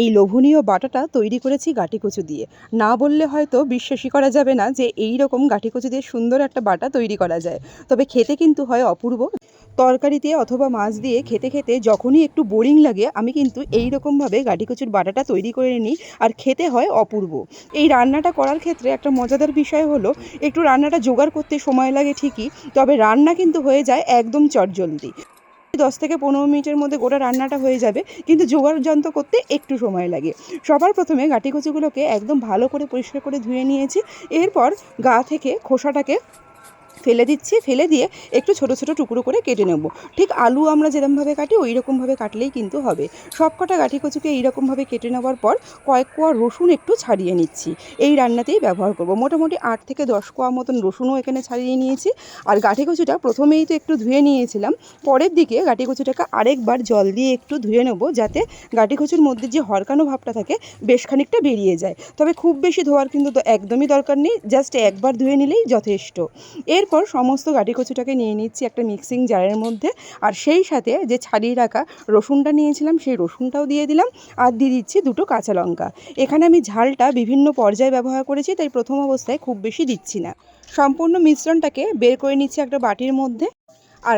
এই লোভনীয় বাটাটা তৈরি করেছি গাঁটি কচু দিয়ে। না বললে হয়তো বিশ্বাসই করা যাবে না যে এই রকম গাঁটি কচু দিয়ে সুন্দর একটা বাটা তৈরি করা যায়। তবে খেতে কিন্তু হয় অপূর্ব। তরকারিতে অথবা মাছ দিয়ে খেতে খেতে যখনই একটু বোরিং লাগে আমি কিন্তু এই রকমভাবে গাঁটি কচুর বাটাটা তৈরি করে নিই, আর খেতে হয় অপূর্ব। এই রান্নাটা করার ক্ষেত্রে একটা মজাদার বিষয় হলো, একটু রান্নাটা জোগাড় করতে সময় লাগে ঠিকই, তবে রান্না কিন্তু হয়ে যায় একদম চটজলদি। 10 থেকে 15 মিনিটের মধ্যে গোটা রান্নাটা হয়ে যাবে, কিন্তু জোগাড় যন্ত্র করতে একটু সময় লাগে। সবার প্রথমে গাঁটি কচুগুলোকে একদম ভালো করে পরিষ্কার করে ধুয়ে নিয়েছি। এরপর গা থেকে খোসাটাকে ফেলে দিচ্ছি, ফেলে দিয়ে একটু ছোট ছোট টুকরো করে কেটে নেব। ঠিক আলু আমরা যেরকমভাবে কাটি ওই রকমভাবে কাটলেই কিন্তু হবে। সব কটা গাঁটি কচুকে এইরকমভাবে কেটে নেওয়ার পর কয়েক কোয়া রসুন একটু ছাড়িয়ে নিচ্ছি। এই রান্নাতেই ব্যবহার করব। মোটামুটি 8 থেকে 10 কোয়া মতন রসুনও এখানে ছাড়িয়ে নিয়েছি। আর গাঁটি কচুটা প্রথমেই তো একটু ধুয়ে নিয়েছিলাম, পরের দিকে গাঁটি কচুটাকে আরেকবার জল দিয়ে একটু ধুয়ে নেব, যাতে গাঁটি কচুর মধ্যে যে হরকানো ভাবটা থাকে বেশ খানিকটা বেরিয়ে যায়। তবে খুব বেশি ধোয়ার কিন্তু একদমই দরকার নেই, জাস্ট একবার ধুয়ে নিলেই যথেষ্ট। এরপর সমস্ত গাঁটি কচুটাকে নিয়ে নিচ্ছি একটা মিক্সিং জারের মধ্যে, আর সেই সাথে যে ছাড়িয়ে রাখা রসুনটা নিয়েছিলাম সেই রসুনটাও দিয়ে দিলাম, আর দিয়ে দিচ্ছি 2টো কাঁচা লঙ্কা। এখানে আমি ঝালটা বিভিন্ন পর্যায়ে ব্যবহার করেছি, তাই প্রথম অবস্থায় খুব বেশি দিচ্ছি না। সম্পূর্ণ মিশ্রণটাকে বের করে নিচ্ছি একটা বাটির মধ্যে। আর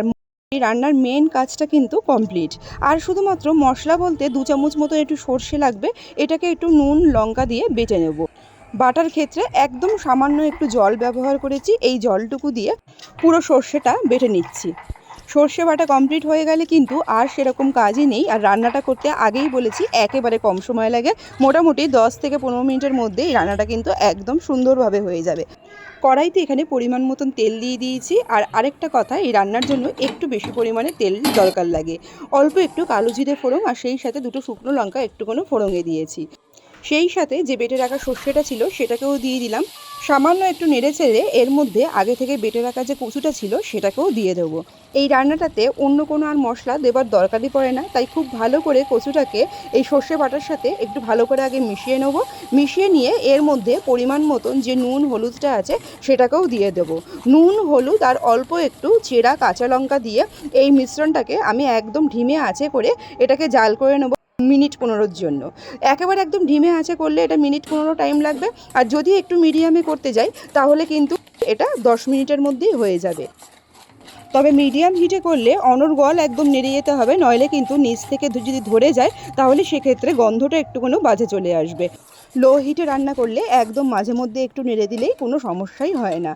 এই রান্নার মেন কাজটা কিন্তু কমপ্লিট। আর শুধুমাত্র মশলা বলতে 2 চামচ মতো একটু সর্ষে লাগবে, এটাকে একটু নুন লঙ্কা দিয়ে বেটে নেব। বাটার ক্ষেত্রে একদম সামান্য একটু জল ব্যবহার করেছি, এই জলটুকু দিয়ে পুরো সর্ষেটা বেটে নিচ্ছি। সর্ষে বাটা কমপ্লিট হয়ে গেলে কিন্তু আর সেরকম কাজই নেই। আর রান্নাটা করতে আগেই বলেছি একেবারে কম সময় লাগে, মোটামুটি 10 থেকে 15 মিনিটের মধ্যে এই রান্নাটা কিন্তু একদম সুন্দরভাবে হয়ে যাবে। কড়াইতে এখানে পরিমাণ মতন তেল দিয়ে দিয়েছি। আর আরেকটা কথা, এই রান্নার জন্য একটু বেশি পরিমাণে তেল দরকার লাগে। অল্প একটু কালো জিরে ফোড়ন আর সেই সাথে 2টো শুকনো লঙ্কা একটুখানি ফোড়ঙে দিয়েছি। সেই সাথে যে বেটে রাখা সর্ষেটা ছিল সেটাকেও দিয়ে দিলাম। সামান্য একটু নেড়ে চেড়ে এর মধ্যে আগে থেকে বেটে রাখা যে কচুটা ছিল সেটাকেও দিয়ে দেবো। এই রান্নাটাতে অন্য কোনো আর মশলা দেবার দরকারই পড়ে না, তাই খুব ভালো করে কচুটাকে এই সর্ষে বাটার সাথে একটু ভালো করে আগে মিশিয়ে নেব। মিশিয়ে নিয়ে এর মধ্যে পরিমাণ মতন যে নুন হলুদটা আছে সেটাকেও দিয়ে দেবো। নুন হলুদ আর অল্প একটু চেরা কাঁচা লঙ্কা দিয়ে এই মিশ্রণটাকে আমি একদম ধিমে আঁচে করে এটাকে জাল করে নেব মিনিট 15-র জন্য। একেবারে একদম ধিমে আঁচে করলে এটা মিনিট 15 টাইম লাগবে, আর যদি একটু মিডিয়ামে করতে যাই তাহলে কিন্তু এটা 10 মিনিটের মধ্যেই হয়ে যাবে। তবে মিডিয়াম হিটে করলে অনর্গল একদম নেড়ে যেতে হবে, নইলে কিন্তু নিচ থেকে যদি ধরে যায় তাহলে সেক্ষেত্রে গন্ধটা একটুখানি বাজে চলে আসবে। লো হিটে রান্না করলে একদম মাঝে মধ্যে একটু নেড়ে দিলেই কোনো সমস্যাই হয় না।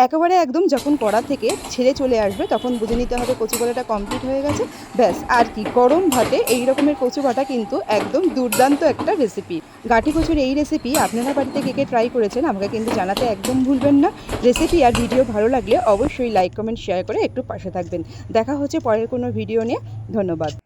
একেবারে একদম যখন কড়া থেকে ছেড়ে চলে আসবে তখন বুঝে নিতে হবে কচু বাটাটা কমপ্লিট হয়ে গেছে। ব্যাস, আর কি, গরম ভাতে এই রকমের কচু বাটা কিন্তু একদম দুর্দান্ত একটা রেসিপি। গাঁটি কচুর এই রেসিপি আপনারা বাড়িতে কে কে ট্রাই করেছেন আমাকে কিন্তু জানাতে একদম ভুলবেন না। রেসিপি আর ভিডিও ভালো লাগলে অবশ্যই লাইক কমেন্ট শেয়ার করে একটু পাশে থাকবেন। দেখা হচ্ছে পরের কোনো ভিডিও নিয়ে। ধন্যবাদ।